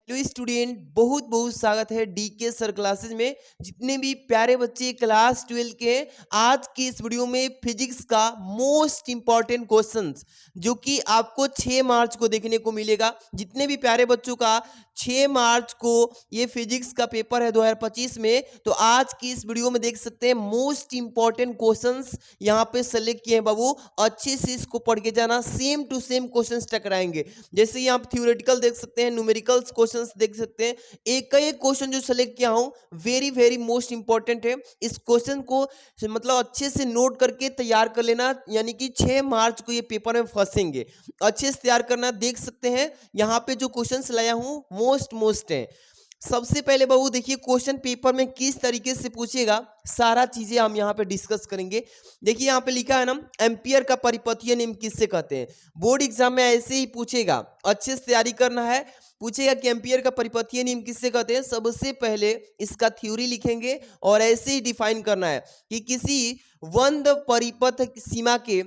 Hello student, बहुत बहुत स्वागत है डीके सर क्लासेस में। जितने भी प्यारे बच्चे क्लास 12 के हैं, आज की इस वीडियो में फिजिक्स का मोस्ट इंपॉर्टेंट क्वेश्चंस जो कि आपको 6 मार्च को देखने को मिलेगा। जितने भी प्यारे बच्चों का 6 मार्च को ये फिजिक्स का पेपर है 2025 में, तो आज की इस वीडियो में देख सकते हैं मोस्ट इंपॉर्टेंट क्वेश्चंस यहाँ पे सेलेक्ट किए हैं बाबू। अच्छे से इसको पढ़ के जाना, सेम टू सेम क्वेश्चंस टकराएंगे। जैसे यहाँ पे थ्योरेटिकल देख सकते हैं, न्यूमेरिकल्स क्वेश्चंस देख सकते हैं। एक क्वेश्चन जो सेलेक्ट किया हूं वेरी वेरी मोस्ट इंपॉर्टेंट है। इस क्वेश्चन को मतलब अच्छे से नोट करके तैयार कर लेना, यानी कि 6 मार्च को ये पेपर में फंसेंगे। अच्छे से तैयार करना। देख सकते हैं यहाँ पे जो क्वेश्चंस लाया हूं मोस्ट है। सबसे पहले बाबू देखिए, क्वेश्चन पेपर में किस तरीके से पूछेगा, सारा चीजें हम यहाँ पे डिस्कस करेंगे। देखिए यहाँ पे लिखा है ना, एम्पियर का परिपथीय नियम किससे कहते हैं। बोर्ड एग्जाम में ऐसे ही पूछेगा, अच्छे से तैयारी करना है। पूछेगा कि एम्पियर का परिपथीय नियम किससे कहते हैं। सबसे पहले इसका थ्योरी लिखेंगे और ऐसे ही डिफाइन करना है कि किसी वंद परिपथ सीमा के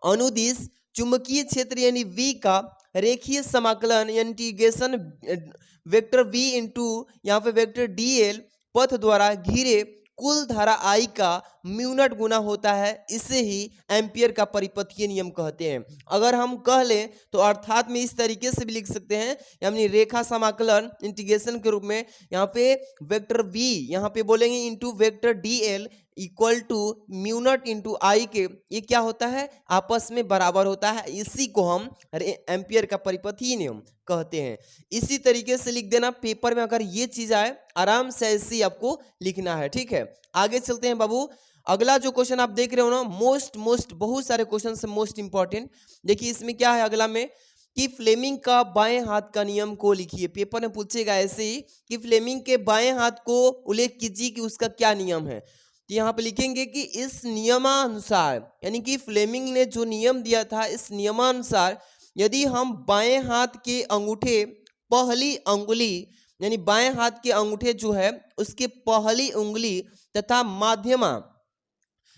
अनुदिश चुंबकीय क्षेत्र यानी V का रेखीय समाकलन इंटीग्रेशन वेक्टर V इंटू यहाँ पे वेक्टर DL पथ द्वारा घिरे कुल धारा I का म्यू नॉट गुना होता है। इसे ही एम्पियर का परिपथीय नियम कहते हैं। अगर हम कह लें तो अर्थात में इस तरीके से भी लिख सकते हैं, यानी रेखा समाकलन इंटीग्रेशन के रूप में यहाँ पे वेक्टर V यहाँ पे बोलेंगे into vector DL equal to mu naught into I के, ये क्या होता है, आपस में बराबर होता है। इसी को हम एम्पियर का परिपथीय नियम कहते हैं। इसी तरीके से लिख देना पेपर में, अगर ये चीज आए आराम से ऐसे ही आपको लिखना है। ठीक है, आगे चलते हैं बाबू। अगला जो क्वेश्चन आप देख रहे हो ना, मोस्ट बहुत सारे क्वेश्चन से मोस्ट इंपॉर्टेंट। देखिए इसमें क्या है अगला में कि फ्लेमिंग का बाएं हाथ का नियम को लिखिए। पेपर में पूछेगा ऐसे ही कि फ्लेमिंग के बाएं हाथ को उल्लेख कीजिए कि उसका क्या नियम है। तो यहाँ पे लिखेंगे कि इस नियमानुसार, यानी कि फ्लेमिंग ने जो नियम दिया था, इस नियमानुसार यदि हम बाएं हाथ के अंगूठे पहली अंगुली, यानी बाएं हाथ के अंगूठे जो है उसके पहली उंगली तथा माध्यमा,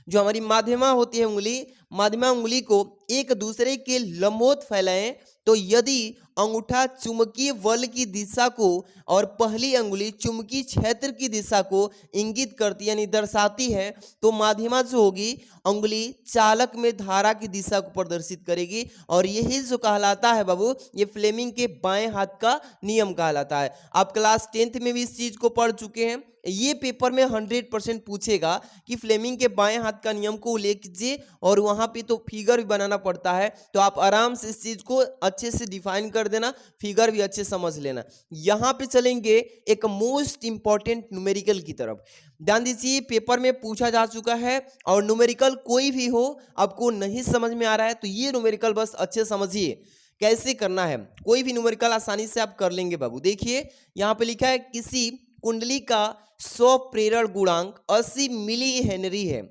जो हमारी माध्यमा होती है उंगली, माध्यमा उंगली को एक दूसरे के लंबवत फैलाएं, तो यदि अंगूठा चुंबकीय बल की दिशा को और पहली अंगुली चुंबकीय क्षेत्र की दिशा को इंगित करती यानी दर्शाती है, तो माध्यमा जो होगी अंगुली चालक में धारा की दिशा को प्रदर्शित करेगी। और यही जो कहलाता है बाबू, ये फ्लेमिंग के बाएं हाथ का नियम कहलाता है। आप क्लास 10th में भी इस चीज को पढ़ चुके हैं। ये पेपर में 100% पूछेगा कि फ्लेमिंग के बाएं हाथ का नियम को उल्लेख कीजिए, और वहां पे तो फिगर भी बनाना पड़ता है। तो आप आराम से इस चीज को अच्छे से डिफाइन कर देना, फिगर भी अच्छे समझ लेना। यहां पे चलेंगे एक मोस्ट इंपॉर्टेंट न्यूमेरिकल की तरफ। ध्यान दीजिए, पेपर में पूछा जा चुका है, और न्यूमेरिकल कोई भी हो आपको नहीं समझ में आ रहा है तो ये न्यूमेरिकल बस अच्छे समझिए कैसे करना है। कोई भी न्यूमेरिकल आसानी से आप कर लेंगे बाबू। देखिए यहाँ पे लिखा है किसी कुंडली का 100 प्रेरण गुणांक 80 मिली हेनरी है,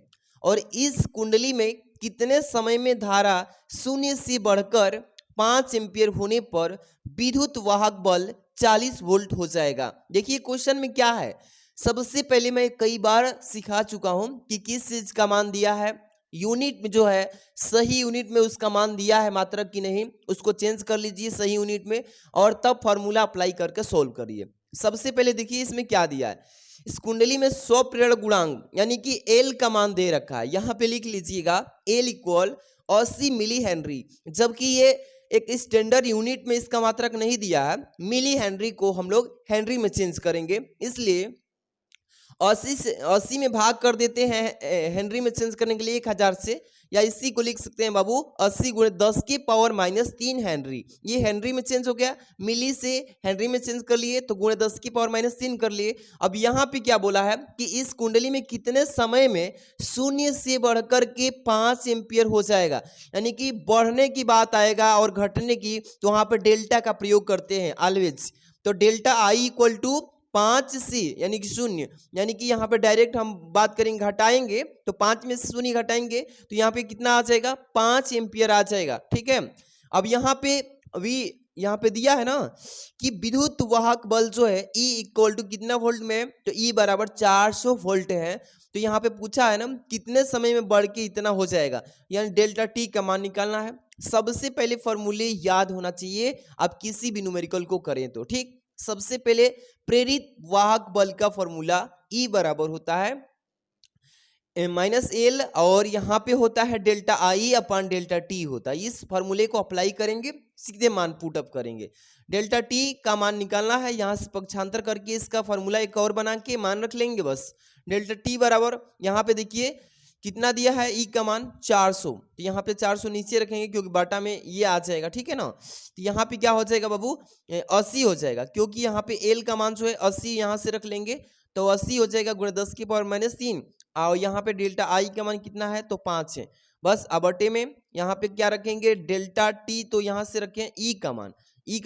और इस कुंडली में कितने समय में धारा शून्य से बढ़कर 5 एम्पियर होने पर विद्युत वाहक बल 40 वोल्ट हो जाएगा। देखिए क्वेश्चन में क्या है, सबसे पहले मैं कई बार सिखा चुका हूं कि किस चीज का मान दिया है, यूनिट में जो है सही यूनिट में उसका मान दिया है, मात्रक की नहीं, उसको चेंज कर लीजिए सही यूनिट में, और तब फॉर्मूला अप्लाई करके सोल्व करिए। सबसे पहले देखिए इसमें क्या दिया है, इस कुंडली में 100 प्रेरण गुणांक यानी कि एल का मान दे रखा है। यहां पे लिख लीजिएगा एल इक्वल 80 मिली हेनरी, जबकि ये एक स्टैंडर्ड यूनिट में इसका मात्रक नहीं दिया है। मिली हेनरी को हम लोग हेनरी में चेंज करेंगे, इसलिए 80 में भाग कर देते हैं हेनरी में चेंज करने के लिए 1000 से, या इसी को लिख सकते हैं बाबू 80 गुणे 10 की पावर -3 हेनरी। ये हेनरी में चेंज हो गया, मिली से हेनरी में चेंज कर लिए तो गुणे 10 की पावर -3 कर लिए। अब यहाँ पे क्या बोला है कि इस कुंडली में कितने समय में शून्य से बढ़कर के 5 एम्पियर हो जाएगा, यानी कि बढ़ने की बात आएगा और घटने की, तो वहां पर डेल्टा का प्रयोग करते हैं ऑलवेज। तो डेल्टा आई इक्वल टू 5 से यानी कि शून्य, यानी कि यहाँ पे डायरेक्ट हम बात करेंगे घटाएंगे तो 5 में से शून्य घटाएंगे तो यहाँ पे कितना आ जाएगा, 5 एम्पियर आ जाएगा। ठीक है, अब यहाँ पे यहाँ पे दिया है ना कि विद्युत वाहक बल जो है E इक्वल टू कितना वोल्ट में, तो E बराबर 400 वोल्ट है। तो यहाँ पे पूछा है ना कितने समय में बढ़ के इतना हो जाएगा, यानी डेल्टा टी का मान निकालना है। सबसे पहले फॉर्मूले याद होना चाहिए आप किसी भी न्यूमेरिकल को करें तो। ठीक, सबसे पहले प्रेरित वाहक बल का फॉर्मूला E बराबर होता है -L और यहाँ पे होता है डेल्टा आई अपॉन डेल्टा टी होता है। इस फॉर्मूले को अप्लाई करेंगे, सीधे मान पुट अप करेंगे। डेल्टा टी का मान निकालना है, यहाँ से पक्षांतर करके इसका फॉर्मूला एक और बना के मान रख लेंगे बस। डेल्टा टी बराबर यहाँ पे देखिए कितना दिया है ई का मान 400, तो यहाँ पे 400 नीचे रखेंगे क्योंकि बाटा में ये आ जाएगा, ठीक है ना। तो यहाँ पे क्या हो जाएगा बाबू 80 हो जाएगा, क्योंकि यहाँ पे एल का मान जो है 80 यहाँ से रख लेंगे तो 80 हो जाएगा गुणे 10 की पावर -3 और यहाँ पे डेल्टा आई का मान कितना है तो 5 है। बस अब बटे में यहाँ पे क्या रखेंगे डेल्टा टी, तो यहाँ से रखें ई का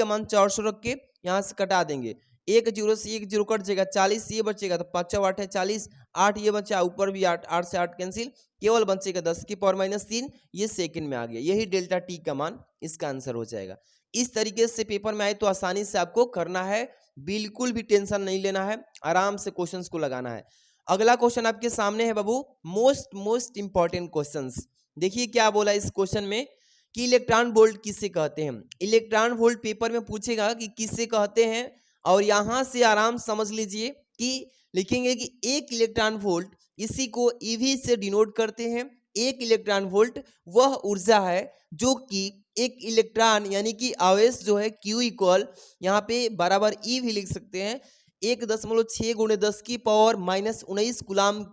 मान 400 रख के यहाँ से कटा देंगे, 1 0 से 1 0 कट जाएगा, 40 ये बचेगा तो 5 8 है 40, 8 ये बचा ऊपर भी 8, 8 से 8 कैंसिल, केवल बचेगा 10 की पावर -3, ये सेकंड में आ गया। यही डेल्टा टी का मान इसका आंसर हो जाएगा। इस तरीके से पेपर में आए तो आसानी से आपको करना है, बिल्कुल भी टेंशन नहीं लेना है, आराम से क्वेश्चंस को लगाना है। अगला क्वेश्चन आपके सामने है बाबू, मोस्ट इंपॉर्टेंट क्वेश्चंस। देखिए क्या बोला इस क्वेश्चन में कि इलेक्ट्रॉन वोल्ट किसे कहते हैं। इलेक्ट्रॉन वोल्ट पेपर में पूछेगा कि किसे कहते हैं, और यहां से आराम समझ लीजिए कि लिखेंगे कि एक इलेक्ट्रॉन वोल्ट, इसी को ईवी से डिनोट करते हैं। एक इलेक्ट्रॉन वोल्ट वह ऊर्जा है जो कि एक इलेक्ट्रॉन यानी कि आवेश जो है Q इक्वल यहाँ पे बराबर ई भी लिख सकते हैं 1.6 गुणे 10 की पावर -19 कूलाम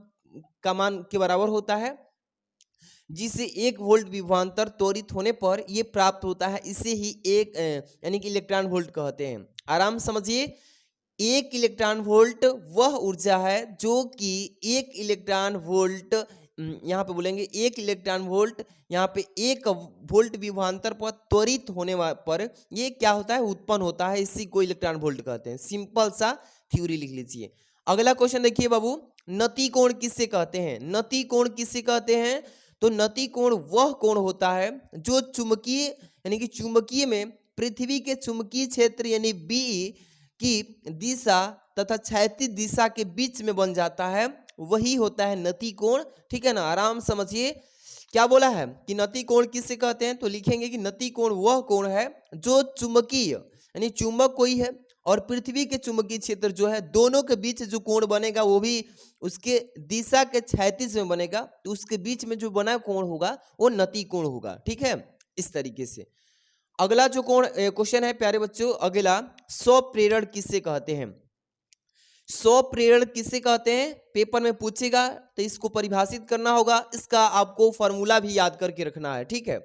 का मान के बराबर होता है, जिसे 1 वोल्ट विभवांतर त्वरित होने पर ये प्राप्त होता है। इसे ही एक यानी कि इलेक्ट्रॉन वोल्ट कहते हैं। आराम समझिए, एक इलेक्ट्रॉन वोल्ट वह ऊर्जा है जो कि एक इलेक्ट्रॉन वोल्ट यहाँ पे बोलेंगे एक इलेक्ट्रॉन वोल्ट, यहाँ पे 1 वोल्ट विभवांतर पर त्वरित होने पर ये क्या होता है उत्पन्न होता है, इसी को इलेक्ट्रॉन वोल्ट कहते हैं। सिंपल सा थ्योरी लिख लीजिए। अगला क्वेश्चन देखिए बाबू, नति कोण किसे कहते हैं। नति कोण किसे कहते हैं, तो नति कोण वह कोण होता है जो चुंबकीय यानी कि चुंबकीय में पृथ्वी के चुंबकीय क्षेत्र यानी बी की दिशा तथा क्षैतिज दिशा के बीच में बन जाता है, वही होता है नति कोण, ठीक है ना। आराम समझिए क्या बोला है कि नति कोण किसे कहते हैं, तो लिखेंगे कि नति कोण वह कोण है जो चुंबकीय यानी चुंबक कोई है और पृथ्वी के चुंबकीय क्षेत्र जो है दोनों के बीच जो कोण बनेगा वो भी उसके दिशा के क्षैतिज में बनेगा, तो उसके बीच में जो बना कोण होगा वो नति कोण होगा, ठीक है। इस तरीके से अगला जो कोण क्वेश्चन है प्यारे बच्चों, अगला स्वप्रेरण किसे कहते हैं। स्वप्रेरण किसे कहते हैं पेपर में पूछेगा तो इसको परिभाषित करना होगा, इसका आपको फॉर्मूला भी याद करके रखना है, ठीक है।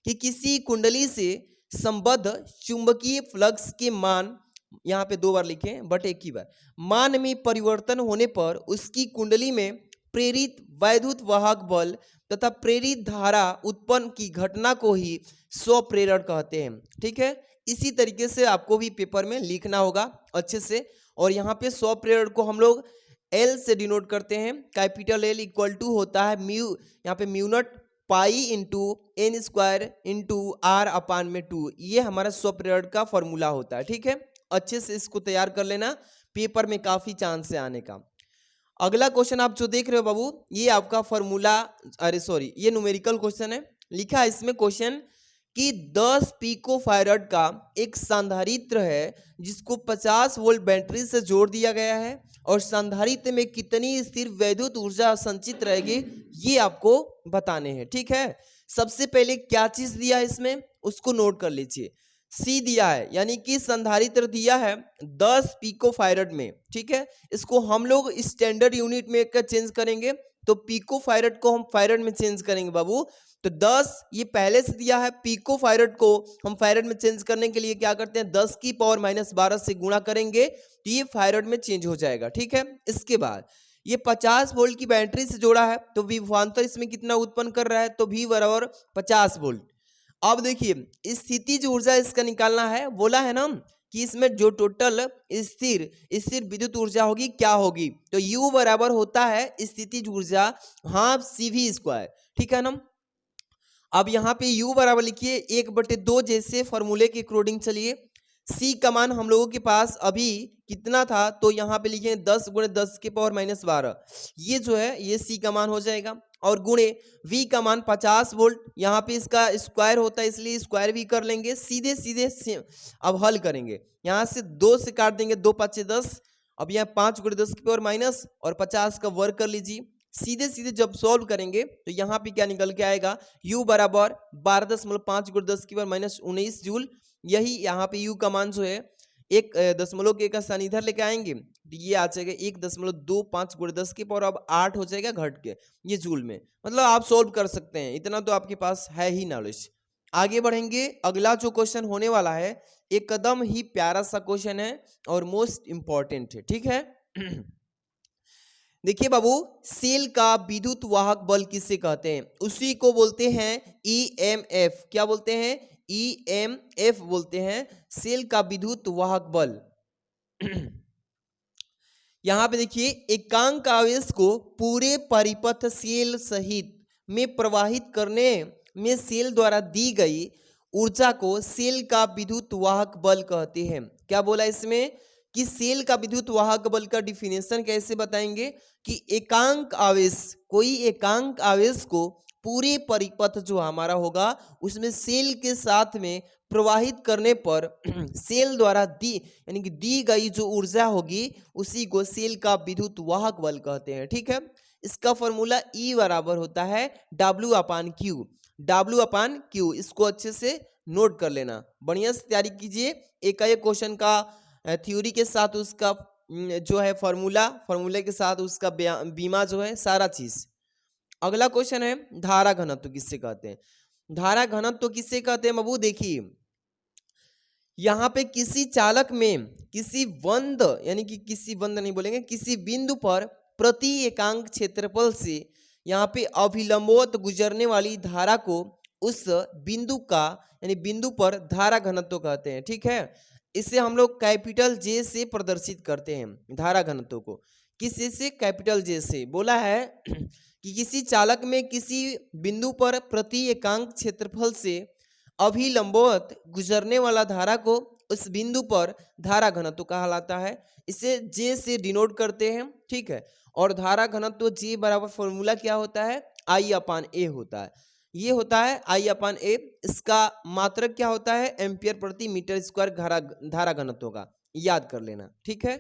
कि किसी कुंडली से संबद्ध चुंबकीय फ्लक्स के मान, यहाँ पे 2 बार लिखें बट एक ही बार, मान में परिवर्तन होने पर उसकी कुंडली में प्रेरित वैद्युत वाहक बल तथा प्रेरित धारा उत्पन्न की घटना को ही स्वप्रेरण कहते हैं, ठीक है। इसी तरीके से आपको भी पेपर में लिखना होगा अच्छे से। और यहाँ पे स्वप्रेरण को हम लोग L से डिनोट करते हैं, कैपिटल L इक्वल टू होता है म्यू, यहाँ पे mu naught pi into N square into R upon में 2, ये हमारा स्वप्रेरण का फॉर्मूला होता है, ठीक है। अच्छे से इसको तैयार कर लेना, पेपर में काफी चांस है आने का। अगला क्वेश्चन आप जो देख रहे हो बाबू, ये आपका फॉर्मूला ये न्यूमेरिकल क्वेश्चन है। लिखा है इसमें क्वेश्चन कि 10 पिको फैराड का एक संधारित्र है जिसको 50 वोल्ट बैटरी से जोड़ दिया गया है और संधारित्र में कितनी स्थिर वैद्युत ऊर्जा संचित रहेगी ये आपको बताने हैं, ठीक है। सबसे पहले क्या चीज दिया है इसमें उसको नोट कर लीजिए। सी दिया है यानी कि संधारित्र दिया है 10 पिको फैराड में, ठीक है। इसको हम लोग स्टैंडर्ड यूनिट में चेंज करेंगे तो पिको फैराड को हम फैराड में चेंज करेंगे बाबू। तो 10 ये पहले से दिया है, पिको फैराड को हम फैराड में चेंज करने के लिए क्या करते हैं 10 की पावर -12 से गुणा करेंगे तो ये फैराड में चेंज हो जाएगा, ठीक है। इसके बाद ये 50 वोल्ट की बैटरी से जोड़ा है तो विभवांतर इसमें कितना उत्पन्न कर रहा है तो V बराबर 50 वोल्ट। अब देखिए स्थितिज ऊर्जा इसका निकालना है, बोला है ना कि इसमें जो टोटल स्थिर विद्युत ऊर्जा होगी क्या होगी, तो U बराबर होता है स्थितिज ऊर्जा हाफ CV², ठीक है ना। अब यहाँ पे U बराबर लिखिए 1/2 जैसे फॉर्मूले के अकॉर्डिंग चलिए। C का मान हम लोगों के पास अभी कितना था तो यहाँ पे लिखे 10 × 10 की पावर -12, ये जो है ये C का मान हो जाएगा। और गुणे V का मान 50 वोल्ट, यहाँ पे इसका स्क्वायर होता है इसलिए स्क्वायर भी कर लेंगे। सीधे सीधे अब हल करेंगे, यहाँ से 2 से काट देंगे, 2 5 10, अब यहाँ 5 गुणे 10 की पावर माइनस और 50 का वर्ग कर लीजिए। सीधे सीधे जब सॉल्व करेंगे तो यहाँ पे क्या निकल के आएगा, U बराबर 12.5 गुणे 10 की पावर माइनस 19 जूल। यही यहाँ पे U का मान जो है एक दशमलव के का स्थान इधर लेके आएंगे तो ये आ जाएगा 1.25 गुणे 10 की पावर अब 8 हो जाएगा घट के, ये जूल में। मतलब आप सॉल्व कर सकते हैं, इतना तो आपके पास है ही नॉलेज। आगे बढ़ेंगे, अगला जो क्वेश्चन होने वाला है एकदम ही प्यारा सा क्वेश्चन है और मोस्ट इंपॉर्टेंट है, ठीक है। देखिए बाबू, सेल का विद्युत वाहक बल किसे कहते हैं? उसी को बोलते हैं EMF। क्या बोलते हैं? EMF बोलते हैं, सेल का विद्युत वाहक बल। यहां पे देखिए, एकांक आवेश को पूरे परिपथ सेल सहित में प्रवाहित करने में सेल द्वारा दी गई ऊर्जा को सेल का विद्युत वाहक बल कहते हैं। क्या बोला इसमें कि सेल का विद्युत वाहक बल का डिफिनेशन कैसे बताएंगे कि एकांक आवेश, कोई एकांक आवेश को पूरे परिपथ जो हमारा होगा उसमें सेल के साथ में प्रवाहित करने पर सेल द्वारा दी यानी कि दी गई जो ऊर्जा होगी उसी को सेल का विद्युत वाहक बल कहते हैं, ठीक है। इसका फॉर्मूला E बराबर होता है W/Q। W/Q, इसको अच्छे से नोट कर लेना, बढ़िया से तैयारी कीजिए। एक क्वेश्चन का थ्योरी के साथ उसका जो है फॉर्मूले के साथ उसका बीमा जो है सारा चीज। अगला क्वेश्चन है, धारा घनत्व किससे कहते हैं? धारा घनत्व किससे कहते हैं बाबू? देखिए, यहाँ पे किसी चालक में किसी बंद यानी कि किसी बंद नहीं बोलेंगे, किसी बिंदु पर प्रति एकांक क्षेत्रफल से यहाँ पे अभिलंबवत गुजरने वाली धारा को उस बिंदु का यानी बिंदु पर धारा घनत्व कहते हैं, ठीक है। इसे हम लोग कैपिटल J से प्रदर्शित करते हैं धारा घनत्व को। किस से? कैपिटल J से। बोला है कि किसी चालक में किसी बिंदु पर प्रति एकांक क्षेत्रफल से अभिलंबवत गुजरने वाला धारा को उस बिंदु पर धारा घनत्व कहलाता है। इसे J से डिनोट करते हैं, ठीक है। और धारा घनत्व J बराबर फॉर्मूला क्या होता है? I/A होता है। ये होता है I/A। इसका मात्रक क्या होता है? एम्पियर प्रति मीटर स्क्वायर धारा घनत्व का, याद कर लेना, ठीक है।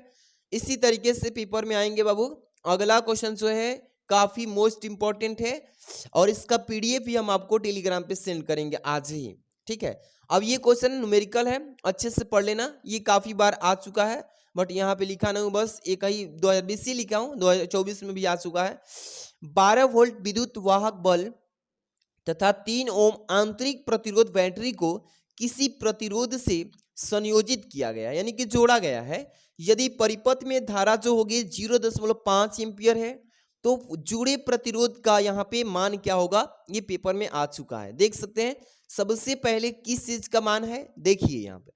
इसी तरीके से पेपर में आएंगे बाबू। अगला क्वेश्चन जो है काफी मोस्ट इंपॉर्टेंट है और इसका PDF भी हम आपको टेलीग्राम पे सेंड करेंगे आज ही, ठीक है। अब ये क्वेश्चन न्यूमेरिकल है, अच्छे से पढ़ लेना। ये काफी बार आ चुका है बट यहाँ पे लिखा नहीं हूँ, बस एक ही 2020 से लिखा हूँ, 2024 में भी आ चुका है। 12 वोल्ट विद्युत वाहक बल तथा 3 ओम आंतरिक प्रतिरोध बैटरी को किसी प्रतिरोध से संयोजित किया गया यानी कि जोड़ा गया है। यदि परिपथ में धारा जो होगी 0.5 एम्पियर है तो जुड़े प्रतिरोध का यहाँ पे मान क्या होगा? ये पेपर में आ चुका है, देख सकते हैं। सबसे पहले किस चीज का मान है? देखिए यहाँ पे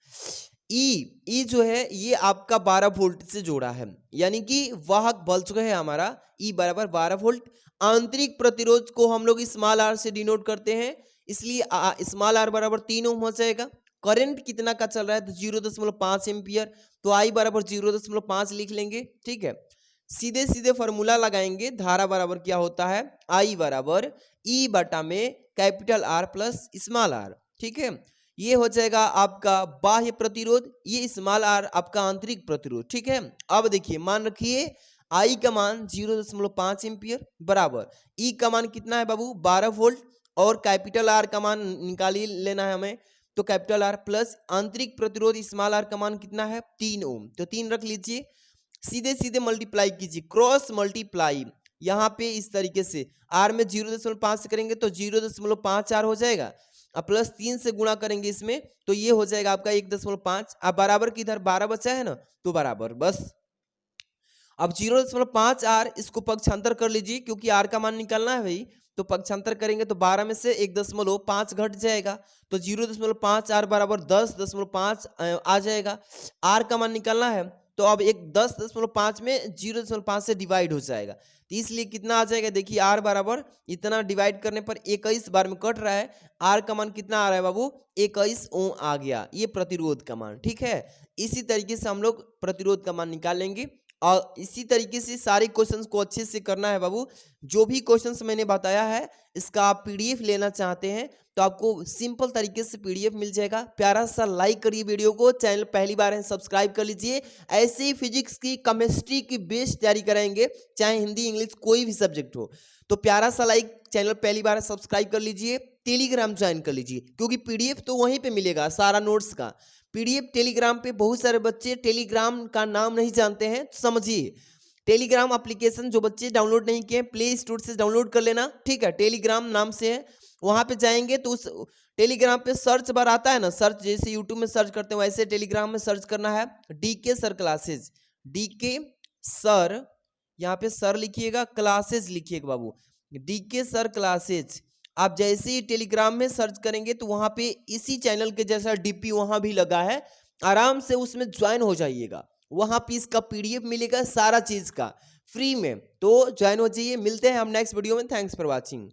ई जो है ये आपका 12 वोल्ट से जोड़ा है यानी कि वाहक बल जो है हमारा E बराबर 12 वोल्ट। आंतरिक प्रतिरोध को हम लोग स्मॉल r से डिनोट करते हैं, इसलिए स्मॉल r बराबर 3 ओम हो जाएगा। करंट कितना का चल रहा है? तो 0.5 एम्पियर, तो I बराबर 0.5 लिख लेंगे, ठीक है। सीधे सीधे फॉर्मूला लगाएंगे, धारा बराबर क्या होता है? I बराबर E बटा में capital R plus small r, ठीक है। ये हो जाएगा आपका बाह्य प्रतिरोध, ये स्मॉल r आपका आंतरिक प्रतिरोध, ठीक है। अब देखिए मान रखिए I का मान 0.5 एम्पियर बराबर E का मान कितना है बाबू? 12 वोल्ट और कैपिटल R का मान निकाल लेना है हमें, तो कैपिटल R प्लस आंतरिक प्रतिरोध स्मॉल r का मान कितना है? 3 ओम, तो 3 रख लीजिए। सीधे सीधे मल्टीप्लाई कीजिए, क्रॉस मल्टीप्लाई यहाँ पे इस तरीके से R में 0.5 से करेंगे तो 0.5 R हो जाएगा, अब प्लस 3 से गुणा करेंगे इसमें तो ये हो जाएगा आपका 1.5। अब बराबर की इधर 12 बचा है ना, तो बराबर बस अब 0.5 R इसको पक्षांतर कर लीजिए क्योंकि R का मान निकालना है भाई, तो पक्षांतर करेंगे तो 12 में से 1.5 घट जाएगा तो 0.5 R बराबर 10.5 आ जाएगा। R का मान निकालना है तो अब एक 10.5 में 0.5 से डिवाइड हो जाएगा, तो इसलिए कितना आ जाएगा? देखिए R बराबर इतना डिवाइड करने पर 21 बार में कट रहा है। R का मान कितना आ रहा है बाबू? 21 ओम आ गया, ये प्रतिरोध का मान, ठीक है। इसी तरीके से हम लोग प्रतिरोध का मान निकाल लेंगे और इसी तरीके से सारे क्वेश्चंस को अच्छे से करना है बाबू। जो भी क्वेश्चंस मैंने बताया है इसका आप पीडीएफ लेना चाहते हैं तो आपको सिंपल तरीके से पीडीएफ मिल जाएगा। प्यारा सा लाइक करिए वीडियो को, चैनल पहली बार है सब्सक्राइब कर लीजिए। ऐसे ही फिजिक्स की, केमिस्ट्री की बेस्ट तैयारी कराएंगे, चाहे हिंदी इंग्लिश कोई भी सब्जेक्ट हो। तो प्यारा सा लाइक, चैनल पहली बार है सब्सक्राइब कर लीजिए, टेलीग्राम ज्वाइन कर लीजिए क्योंकि पीडीएफ तो वहीं पे मिलेगा सारा नोट्स का। पीडीएफ टेलीग्राम पे बहुत सारे बच्चे टेलीग्राम का नाम नहीं जानते हैं, तो समझिए टेलीग्राम एप्लीकेशन जो बच्चे डाउनलोड नहीं किए प्ले स्टोर से डाउनलोड कर लेना, ठीक है। टेलीग्राम नाम से है, वहां पे जाएंगे तो उस टेलीग्राम पे सर्च बार आता है ना, सर्च जैसे यूट्यूब में सर्च करते हैं वैसे टेलीग्राम में सर्च करना है DK sir classes. DK sir, यहाँ पे सर लिखिएगा, क्लासेज लिखिएगा बाबू, डीके सर क्लासेज। आप जैसे ही टेलीग्राम में सर्च करेंगे तो वहां पे इसी चैनल के जैसा डीपी वहां भी लगा है, आराम से उसमें ज्वाइन हो जाइएगा। वहां पे इसका पीडीएफ मिलेगा सारा चीज का फ्री में, तो ज्वाइन हो जाइए। मिलते हैं हम नेक्स्ट वीडियो में। Thanks for watching.